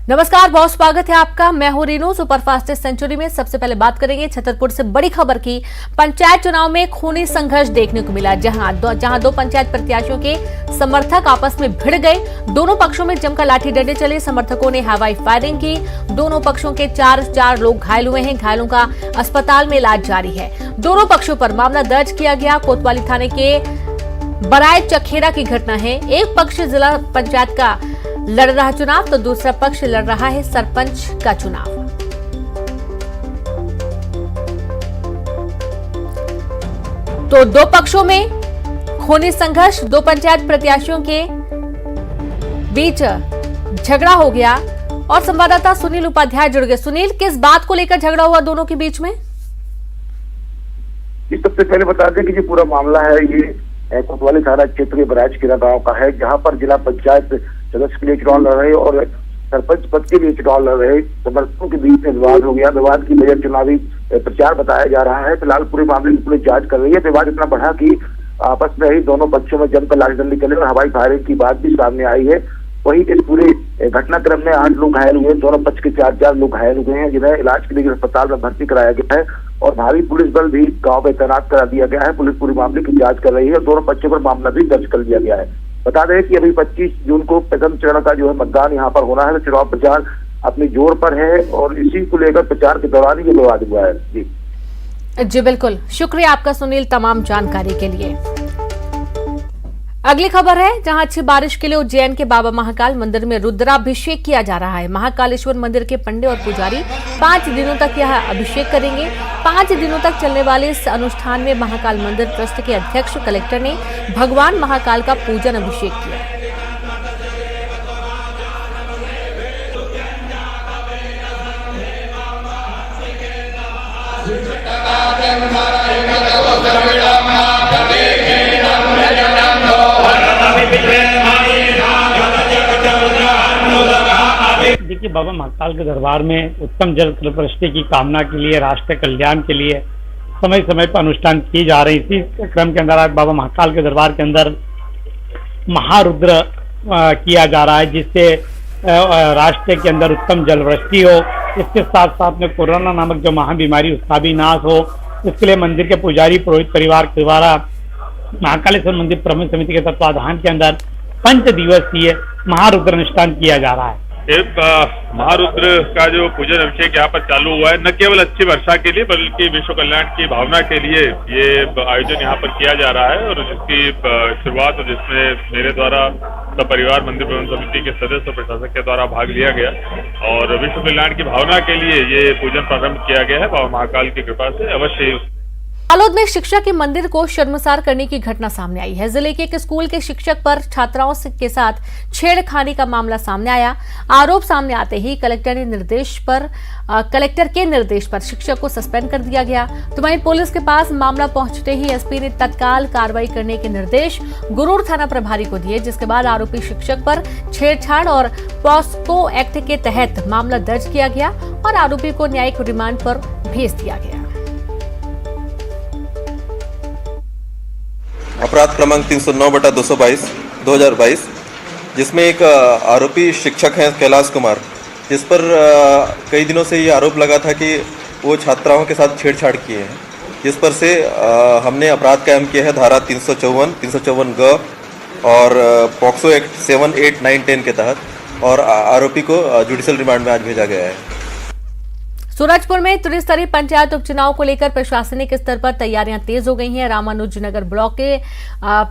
नमस्कार, बहुत स्वागत है आपका। मैं हूं रीनू। सुपरफास्ट सेंचुरी में सबसे पहले बात करेंगे छतरपुर से बड़ी खबर की। पंचायत चुनाव में खूनी संघर्ष देखने को मिला, जहां दो पंचायत प्रत्याशियों के समर्थक आपस में भिड़ गए। दोनों पक्षों में जमकर लाठी डंडे चले। समर्थकों ने हवाई फायरिंग की। दोनों पक्षों के चार लोग घायल हुए हैं। घायलों का अस्पताल में इलाज जारी है। दोनों पक्षों पर मामला दर्ज किया गया। कोतवाली थाने के बराय चखेरा की घटना है। एक पक्ष जिला पंचायत का लड़ रहा चुनाव तो दूसरा पक्ष लड़ रहा है सरपंच का चुनाव। तो दो पक्षों में खूनी संघर्ष, दो पंचायत प्रत्याशियों के बीच झगड़ा हो गया और संवाददाता सुनील उपाध्याय जुड़ गए। सुनील, किस बात को लेकर झगड़ा हुआ दोनों के बीच में? सबसे पहले बता दें कि जो पूरा मामला है ये कोतवाली थाना क्षेत्र के बराजखेड़ा गांव का है, जहां पर जिला पंचायत सदस्य के लिए चुनाव लड़ रहे और सरपंच पद के लिए चुनाव लड़ रहे समर्थकों के बीच में विवाद हो गया। विवाद की वजह चुनावी प्रचार बताया जा रहा है। फिलहाल पूरे मामले की पुलिस जांच कर रही है। विवाद इतना बढ़ा कि आपस में ही दोनों पक्षों में जमकर लाठीडंडी चले और हवाई फायरिंग की बात भी सामने आई है। वहीं इस पूरे घटनाक्रम में 8 लोग घायल हुए। दोनों पक्ष के 4 लोग घायल हुए हैं, जिन्हें इलाज के लिए अस्पताल में भर्ती कराया गया है और भारी पुलिस बल भी गांव में तैनात करा दिया गया है। पुलिस पूरे मामले की जांच कर रही है और दोनों पक्षों पर मामला भी दर्ज कर लिया गया है। बता दें कि अभी 25 जून को प्रथम चरण का जो है मतदान यहाँ पर होना है, तो चुनाव प्रचार अपनी जोर पर है और इसी को लेकर प्रचार के दौरान ही ये विवाद हुआ है। जी बिल्कुल, शुक्रिया आपका सुनील तमाम जानकारी के लिए। अगली खबर है, जहां अच्छी बारिश के लिए उज्जैन के बाबा महाकाल मंदिर में रुद्राभिषेक किया जा रहा है। महाकालेश्वर मंदिर के पंडित और पुजारी 5 दिनों तक यह अभिषेक करेंगे। 5 दिनों तक चलने वाले इस अनुष्ठान में महाकाल मंदिर ट्रस्ट के अध्यक्ष कलेक्टर ने भगवान महाकाल का पूजन अभिषेक किया। देखिए, बाबा महाकाल के दरबार में उत्तम जल कल्पवृष्टि की कामना के लिए, राष्ट्र कल्याण के लिए समय समय पर अनुष्ठान किए जा रहे हैं। इसी क्रम के अंदर आज बाबा महाकाल के दरबार के अंदर महारुद्र किया जा रहा है, जिससे राष्ट्र के अंदर उत्तम जलवृष्टि हो। इसके साथ साथ में कोरोना नामक जो महाबीमारी उसका भी नाश हो। इसके लिए मंदिर के पुजारी पुरोहित परिवार के द्वारा महाकालेश्वर मंदिर प्रबंध समिति के तत्वाधान के अंदर 5 दिवसीय महारुद्र अनुष्ठान किया जा रहा है। महारुद्र का जो पूजन अभिषेक यहाँ पर चालू हुआ है, न केवल अच्छी वर्षा के लिए बल्कि विश्व कल्याण की भावना के लिए ये आयोजन यहाँ पर किया जा रहा है और जिसकी शुरुआत जिसमें मेरे द्वारा सपरिवार मंदिर प्रबंध समिति के सदस्य और प्रशासक के द्वारा भाग लिया गया और विश्व कल्याण की भावना के लिए ये पूजन प्रारंभ किया गया है। बाबा महाकाल की कृपा से अवश्य। बालोद में शिक्षा के मंदिर को शर्मसार करने की घटना सामने आई है। जिले के एक स्कूल के शिक्षक पर छात्राओं के साथ छेड़खानी का मामला सामने आया। आरोप सामने आते ही कलेक्टर के निर्देश पर शिक्षक को सस्पेंड कर दिया गया। तो वहीं पुलिस के पास मामला पहुंचते ही एसपी ने तत्काल कार्रवाई करने के निर्देश गुरूर थाना प्रभारी को दिए, जिसके बाद आरोपी शिक्षक पर छेड़छाड़ और पॉस्को एक्ट के तहत मामला दर्ज किया गया और आरोपी को न्यायिक रिमांड पर भेज दिया गया। अपराध क्रमांक 309/222 जिसमें एक आरोपी शिक्षक हैं कैलाश कुमार, जिस पर कई दिनों से ये आरोप लगा था कि वो छात्राओं के साथ छेड़छाड़ किए हैं, जिस पर से हमने अपराध कायम किया है धारा 354 ग और पॉक्सो एक्ट 7, 8, 9, 10 के तहत और आरोपी को जुडिशियल रिमांड में आज भेजा गया है। सूरजपुर में त्रिस्तरीय पंचायत उपचुनाव को लेकर प्रशासनिक स्तर पर तैयारियां तेज हो गई हैं। रामानुजनगर ब्लॉक के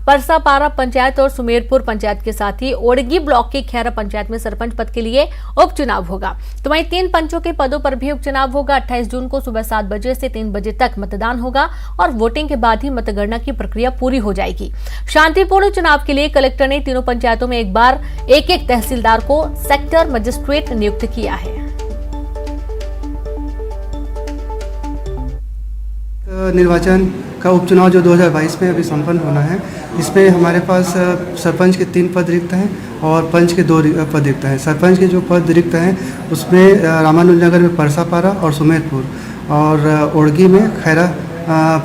परसापारा पंचायत और सुमेरपुर पंचायत के साथ ही ओड़गी ब्लॉक की खैरा पंचायत में सरपंच पद के लिए उपचुनाव होगा। तो वहीं 3 पंचों के पदों पर भी उपचुनाव होगा। 28 जून को सुबह 7 बजे से 3 बजे तक मतदान होगा और वोटिंग के बाद ही मतगणना की प्रक्रिया पूरी हो जाएगी। शांतिपूर्ण चुनाव के लिए कलेक्टर ने तीनों पंचायतों में एक बार एक तहसीलदार को सेक्टर मजिस्ट्रेट नियुक्त किया है। निर्वाचन का उपचुनाव जो 2022 में अभी संपन्न होना है, इसमें हमारे पास सरपंच के 3 पद रिक्त हैं और पंच के 2 पद रिक्त हैं। सरपंच के जो पद रिक्त हैं उसमें रामानुजनगर में परसापारा और सुमेरपुर और ओड़गी में खैरा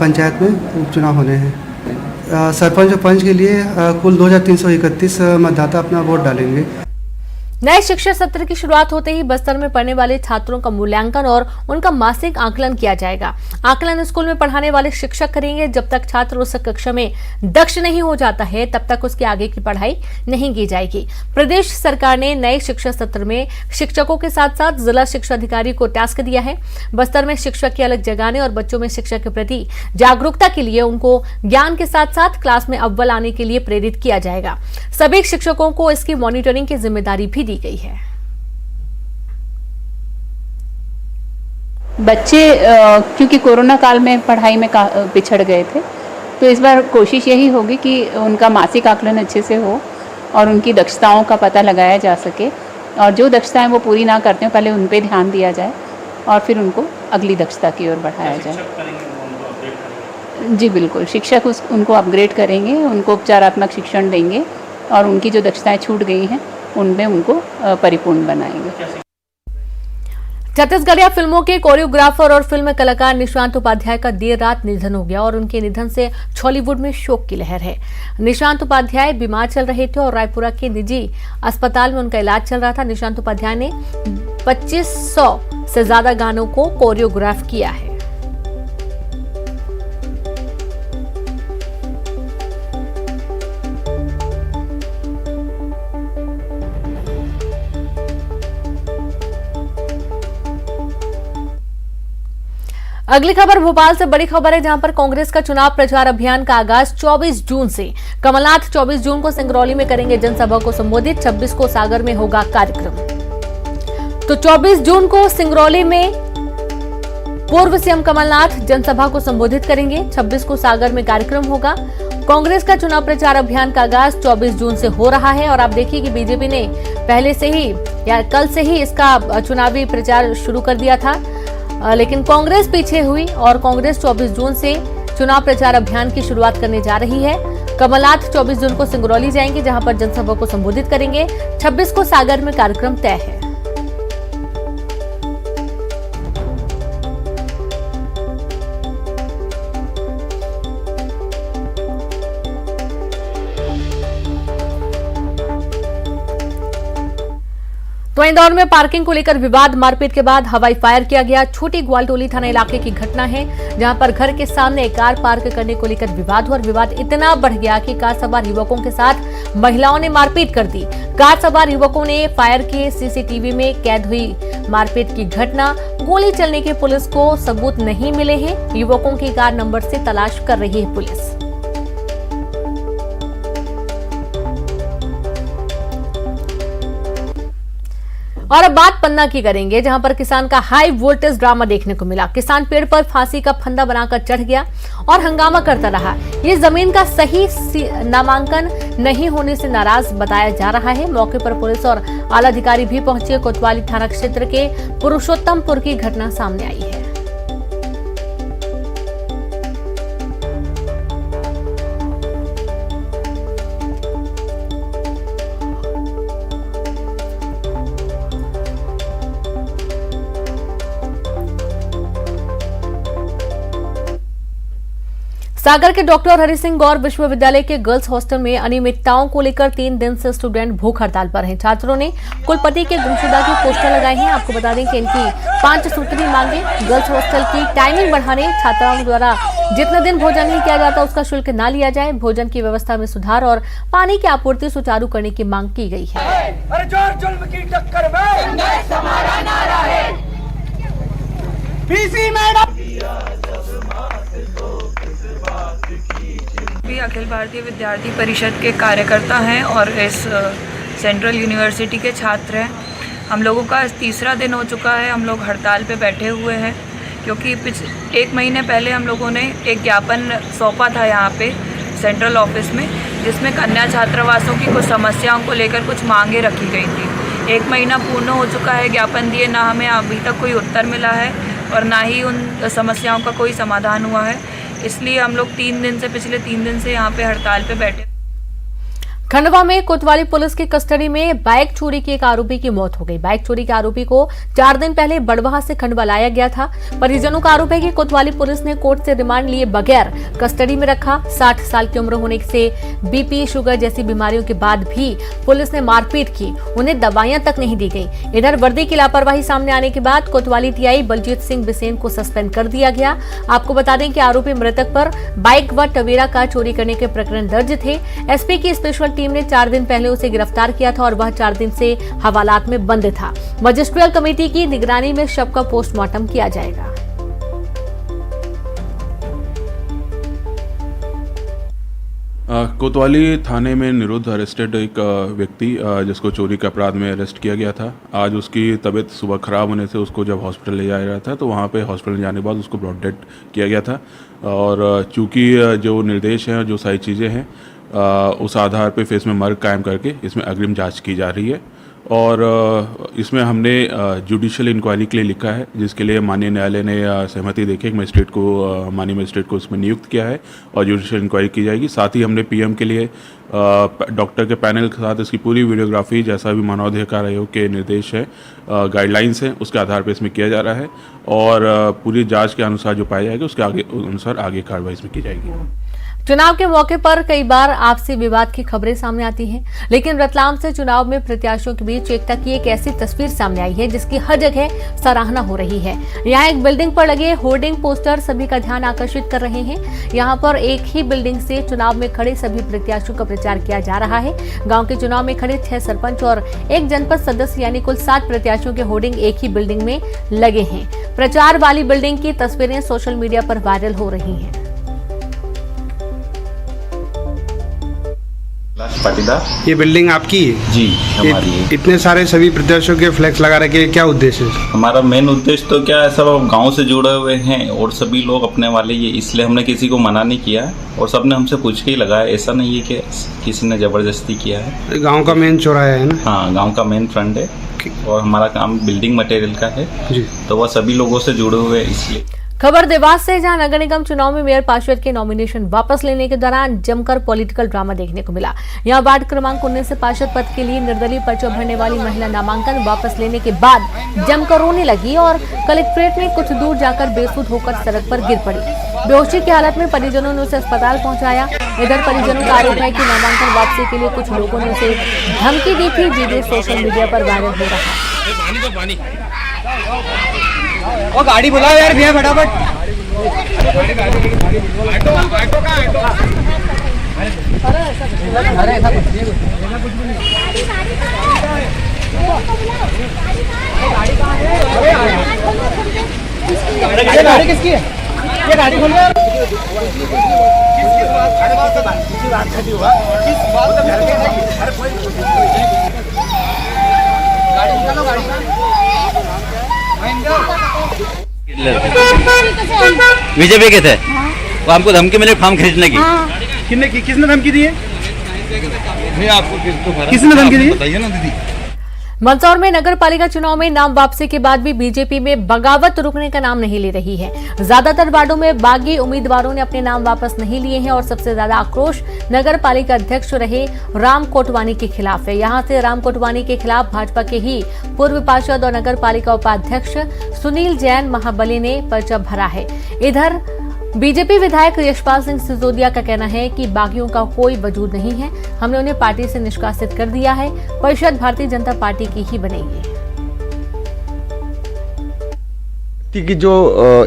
पंचायत में उपचुनाव होने हैं। सरपंच और पंच के लिए कुल 2331 मतदाता अपना वोट डालेंगे। नए शिक्षा सत्र की शुरुआत होते ही बस्तर में पढ़ने वाले छात्रों का मूल्यांकन और उनका मासिक आकलन किया जाएगा। आकलन स्कूल में पढ़ाने वाले शिक्षक करेंगे। जब तक छात्र उस कक्षा में दक्ष नहीं हो जाता है तब तक उसकी आगे की पढ़ाई नहीं की जाएगी। प्रदेश सरकार ने नए शिक्षा सत्र में शिक्षकों के साथ साथ जिला शिक्षा अधिकारी को टास्क दिया है। बस्तर में शिक्षक की अलग जगाने और बच्चों में शिक्षा के प्रति जागरूकता के लिए उनको ज्ञान के साथ साथ क्लास में अव्वल आने के लिए प्रेरित किया जाएगा। सभी शिक्षकों को इसकी मॉनिटरिंग की जिम्मेदारी भी दी गई है। बच्चे क्योंकि कोरोना काल में पढ़ाई में पिछड़ गए थे, तो इस बार कोशिश यही होगी कि उनका मासिक आकलन अच्छे से हो और उनकी दक्षताओं का पता लगाया जा सके, और जो दक्षताएं वो पूरी ना करते हो पहले उन पे ध्यान दिया जाए और फिर उनको अगली दक्षता की ओर बढ़ाया जाए। जी बिल्कुल, शिक्षक उनको अपग्रेड करेंगे, उनको उपचारात्मक शिक्षण देंगे और उनकी जो दक्षताएं छूट गई हैं उनमें उनको परिपूर्ण बनाएंगे। छत्तीसगढ़िया फिल्मों के कोरियोग्राफर और फिल्म कलाकार निशांत उपाध्याय का देर रात निधन हो गया और उनके निधन से बॉलीवुड में शोक की लहर है। निशांत उपाध्याय बीमार चल रहे थे और रायपुरा के निजी अस्पताल में उनका इलाज चल रहा था। निशांत उपाध्याय ने 2500 से ज्यादा गानों को कोरियोग्राफ किया है। अगली खबर भोपाल से बड़ी खबर है, जहां पर कांग्रेस का चुनाव प्रचार अभियान का आगाज 24 जून से। कमलनाथ 24 जून को सिंगरौली में करेंगे जनसभा को संबोधित। 26 को सागर में होगा कार्यक्रम। तो 24 जून को सिंगरौली में पूर्व सीएम कमलनाथ जनसभा को संबोधित करेंगे। 26 को सागर में कार्यक्रम होगा। कांग्रेस का चुनाव प्रचार अभियान का आगाज 24 जून से हो रहा है और आप देखिए कि बीजेपी ने पहले से ही या कल से ही इसका चुनावी प्रचार शुरू कर दिया था, लेकिन कांग्रेस पीछे हुई और कांग्रेस 24 जून से चुनाव प्रचार अभियान की शुरुआत करने जा रही है। कमलनाथ 24 जून को सिंगरौली जाएंगे, जहां पर जनसभा को संबोधित करेंगे। 26 को सागर में कार्यक्रम तय है। तो इंदौर में पार्किंग को लेकर विवाद, मारपीट के बाद हवाई फायर किया गया। छोटी ग्वालटोली थाना इलाके की घटना है, जहां पर घर के सामने कार पार्क करने को लेकर विवाद हुआ और विवाद इतना बढ़ गया कि कार सवार युवकों के साथ महिलाओं ने मारपीट कर दी। कार सवार युवकों ने फायर किए। सीसीटीवी में कैद हुई मारपीट की घटना। गोली चलने के पुलिस को सबूत नहीं मिले हैं। युवकों की कार नंबर से तलाश कर रही है पुलिस। और अब बात पन्ना की करेंगे, जहां पर किसान का हाई वोल्टेज ड्रामा देखने को मिला। किसान पेड़ पर फांसी का फंदा बनाकर चढ़ गया और हंगामा करता रहा। ये जमीन का सही नामांकन नहीं होने से नाराज बताया जा रहा है। मौके पर पुलिस और आला अधिकारी भी पहुंचे। कोतवाली थाना क्षेत्र के पुरुषोत्तमपुर की घटना सामने आई है। सागर के डॉक्टर हरि सिंह गौर विश्वविद्यालय के गर्ल्स हॉस्टल में अनियमितताओं को लेकर 3 दिन से स्टूडेंट भूख हड़ताल पर हैं। छात्रों ने कुलपति के गुमशुदा के पोस्टर लगाए हैं। आपको बता दें कि इनकी 5 सूत्री मांगे गर्ल्स हॉस्टल की टाइमिंग बढ़ाने, छात्राओं द्वारा जितने दिन भोजन नहीं किया जाता उसका शुल्क ना लिया जाए, भोजन की व्यवस्था में सुधार और पानी की आपूर्ति सुचारू करने की मांग की गई है। भी अखिल भारतीय विद्यार्थी परिषद के कार्यकर्ता हैं और इस सेंट्रल यूनिवर्सिटी के छात्र हैं। हम लोगों का तीसरा दिन हो चुका है। हम लोग हड़ताल पे बैठे हुए हैं क्योंकि 1 महीने पहले हम लोगों ने एक ज्ञापन सौंपा था यहाँ पे सेंट्रल ऑफिस में, जिसमें कन्या छात्रावासों की कुछ समस्याओं को लेकर कुछ मांगे रखी गई थी। 1 महीना पूर्ण हो चुका है ज्ञापन दिए, ना हमें अभी तक कोई उत्तर मिला है और ना ही उन समस्याओं का कोई समाधान हुआ है। इसलिए हम लोग पिछले 3 दिन से यहाँ पे हड़ताल पे बैठे। खंडवा में कोतवाली पुलिस की कस्टडी में बाइक चोरी के एक आरोपी की मौत हो गई। बाइक चोरी के आरोपी को 4 दिन पहले बड़वाह से खंडवा लाया गया था। परिजनों का आरोप है कि कोतवाली पुलिस ने कोर्ट से रिमांड लिए बगैर कस्टडी में रखा। 60 साल की उम्र होने से बीपी, शुगर जैसी बीमारियों के बाद भी पुलिस ने मारपीट की, उन्हें दवाइयां तक नहीं दी गई। इधर वर्दी की लापरवाही सामने आने के बाद कोतवाली टीआई बलजीत सिंह बिसेन को सस्पेंड कर दिया गया। आपको बता दें कि आरोपी मृतक पर बाइक व टवेरा कार चोरी करने के प्रकरण दर्ज थे। एसपी की स्पेशल टीम ने 4 दिन पहले उसे गिरफ्तार किया था और वह 4 दिन से हवालात में बंद था। मजिस्ट्रियल कमेटी की निगरानी में शव का पोस्टमार्टम किया जाएगा। कोतवाली थाने में निरुद्ध अरेस्टेड एक व्यक्ति जिसको चोरी के अपराध में अरेस्ट किया गया था। आज उसकी तबीयत सुबह खराब होने से उसको जब हॉस्पिटल ले जाया गया था तो वहाँ पे हॉस्पिटल जाने के बाद उसको ब्रॉड डेड किया गया था। और चूँकि जो निर्देश हैं, जो सारी चीज़ें हैं, उस आधार पे फेस में मर्ग कायम करके इसमें अग्रिम जांच की जा रही है। और इसमें हमने जुडिशियल इंक्वायरी के लिए लिखा है, जिसके लिए माननीय न्यायालय ने सहमति देके मजिस्ट्रेट को, माननीय मजिस्ट्रेट को इसमें नियुक्त किया है और जुडिशियल इंक्वायरी की जाएगी। साथ ही हमने पीएम के लिए डॉक्टर के पैनल के साथ इसकी पूरी वीडियोग्राफी, जैसा भी मानवाधिकार आयोग के निर्देश है, गाइडलाइंस हैं, उसके आधार पर इसमें किया जा रहा है। और पूरी जाँच के अनुसार जो पाया जाएगा उसके अनुसार आगे कार्रवाई इसमें की जाएगी। चुनाव के मौके पर कई बार आपसी विवाद की खबरें सामने आती हैं, लेकिन रतलाम से चुनाव में प्रत्याशियों के बीच एकता की एक ऐसी तस्वीर सामने आई है जिसकी हर जगह सराहना हो रही है। यहाँ एक बिल्डिंग पर लगे होर्डिंग पोस्टर सभी का ध्यान आकर्षित कर रहे हैं। यहाँ पर एक ही बिल्डिंग से चुनाव में खड़े सभी प्रत्याशियों का प्रचार किया जा रहा है। गाँव के चुनाव में खड़े 6 सरपंच और 1 जनपद सदस्य यानी कुल 7 प्रत्याशियों के होर्डिंग एक ही बिल्डिंग में लगे हैं। प्रचार वाली बिल्डिंग की तस्वीरें सोशल मीडिया पर वायरल हो रही हैं। पाटीदार, ये बिल्डिंग आपकी है? जी हमारी है। इतने सारे सभी प्रत्याशियों के फ्लैक्स लगा रखे, क्या उद्देश्य है? हमारा मेन उद्देश्य तो क्या है, सब गांव से जुड़े हुए हैं और सभी लोग अपने वाले, ये इसलिए हमने किसी को मना नहीं किया और सबने हमसे पूछ के ही लगाया। ऐसा नहीं है कि किसी ने जबरदस्ती किया है। गाँव का मेन चौराहा है ना? हाँ, गाँव का मेन फ्रंट है और हमारा काम बिल्डिंग मटेरियल का है जी। तो वह सभी लोगों से जुड़े हुए इसलिए। खबर देवास से, जहां नगर निगम चुनाव में मेयर पार्षद के नॉमिनेशन वापस लेने के दौरान जमकर पॉलिटिकल ड्रामा देखने को मिला। यहां वार्ड क्रमांक 19 से पार्षद पद के लिए निर्दलीय पर्चा भरने वाली महिला नामांकन वापस लेने के बाद जमकर रोने लगी और कलेक्ट्रेट में कुछ दूर जाकर बेसुध होकर सड़क पर गिर पड़ी। बेहोशी की हालत में परिजनों ने उसे अस्पताल पहुंचाया। इधर परिजनों का आरोप है कि नामांकन वापसी के लिए कुछ लोगों ने उसे धमकी दी थी। वीडियो सोशल मीडिया पर वायरल हो रहा है। ओ गाड़ी बुलाओ यार भैया फटाफट। गाड़ी किसकी है? ये गाड़ी खोलो यार। किस बात करती हुआ? किस बात से घर के गाड़ी निकालो, गाड़ी बीजेपी के थे वो हमको धमकी मिली फॉर्म खरीदने की। किसने धमकी दी है? किसने धमकी दी बताइए ना दीदी। मंदसौर में नगर पालिका चुनाव में नाम वापसी के बाद भी बीजेपी में बगावत रुकने का नाम नहीं ले रही है। ज्यादातर वार्डों में बागी उम्मीदवारों ने अपने नाम वापस नहीं लिए हैं और सबसे ज्यादा आक्रोश नगर पालिका अध्यक्ष रहे राम कोटवानी के खिलाफ है। यहां से राम कोटवानी के खिलाफ भाजपा के ही पूर्व पार्षद और नगर पालिका उपाध्यक्ष सुनील जैन महाबली ने पर्चा भरा है। इधर बीजेपी विधायक यशपाल सिंह सिसोदिया का कहना है कि बागियों का कोई वजूद नहीं है, हमने उन्हें पार्टी से निष्कासित कर दिया है, परिषद भारतीय जनता पार्टी की ही बनेगी। की जो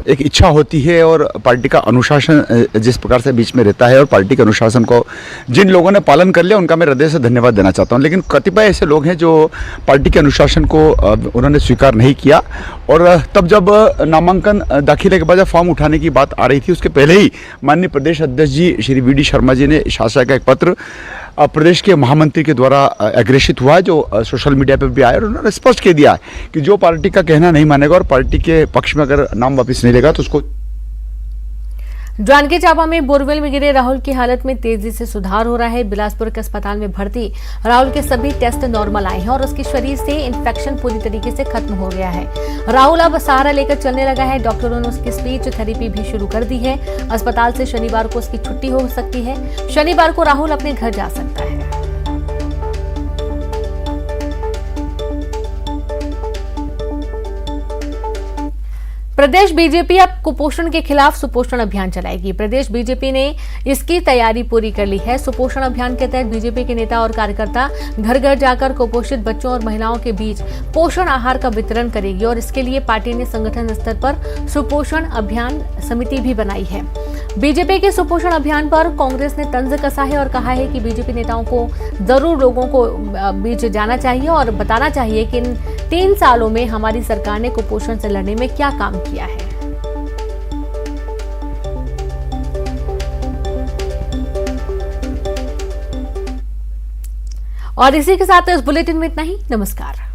एक इच्छा होती है और पार्टी का अनुशासन जिस प्रकार से बीच में रहता है और पार्टी के अनुशासन को जिन लोगों ने पालन कर लिया उनका मैं हृदय से धन्यवाद देना चाहता हूं। लेकिन कतिपय ऐसे लोग हैं जो पार्टी के अनुशासन को उन्होंने स्वीकार नहीं किया और तब जब नामांकन दाखिले के बाद फॉर्म उठाने की बात आ रही थी उसके पहले ही माननीय प्रदेश अध्यक्ष जी श्री वी.डी. शर्मा जी ने शासन का एक पत्र प्रदेश के महामंत्री के द्वारा अग्रेषित हुआ है जो सोशल मीडिया पर भी आया और उन्होंने स्पष्ट कह दिया है कि जो पार्टी का कहना नहीं मानेगा और पार्टी के पक्ष में अगर नाम वापस नहीं लेगा तो उसको। जांजगीर चांपा में बोरवेल में गिरे राहुल की हालत में तेजी से सुधार हो रहा है। बिलासपुर के अस्पताल में भर्ती राहुल के सभी टेस्ट नॉर्मल आए हैं और उसके शरीर से इन्फेक्शन पूरी तरीके से खत्म हो गया है। राहुल अब सहारा लेकर चलने लगा है। डॉक्टरों ने उसकी स्पीच थेरेपी भी शुरू कर दी है। अस्पताल से शनिवार को उसकी छुट्टी हो सकती है। शनिवार को राहुल अपने घर जा सकता है। प्रदेश बीजेपी अब कुपोषण के खिलाफ सुपोषण अभियान चलाएगी। प्रदेश बीजेपी ने इसकी तैयारी पूरी कर ली है। सुपोषण अभियान के तहत बीजेपी के नेता और कार्यकर्ता घर घर जाकर कुपोषित बच्चों और महिलाओं के बीच पोषण आहार का वितरण करेगी और इसके लिए पार्टी ने संगठन स्तर पर सुपोषण अभियान समिति भी बनाई है। बीजेपी के सुपोषण अभियान पर कांग्रेस ने तंज कसा है और कहा है कि बीजेपी नेताओं को जरूर लोगों को बीच जाना चाहिए और बताना चाहिए कि इन 3 सालों में हमारी सरकार ने कुपोषण से लड़ने में क्या काम किया है। और इसी के साथ इस बुलेटिन में इतना ही। नमस्कार।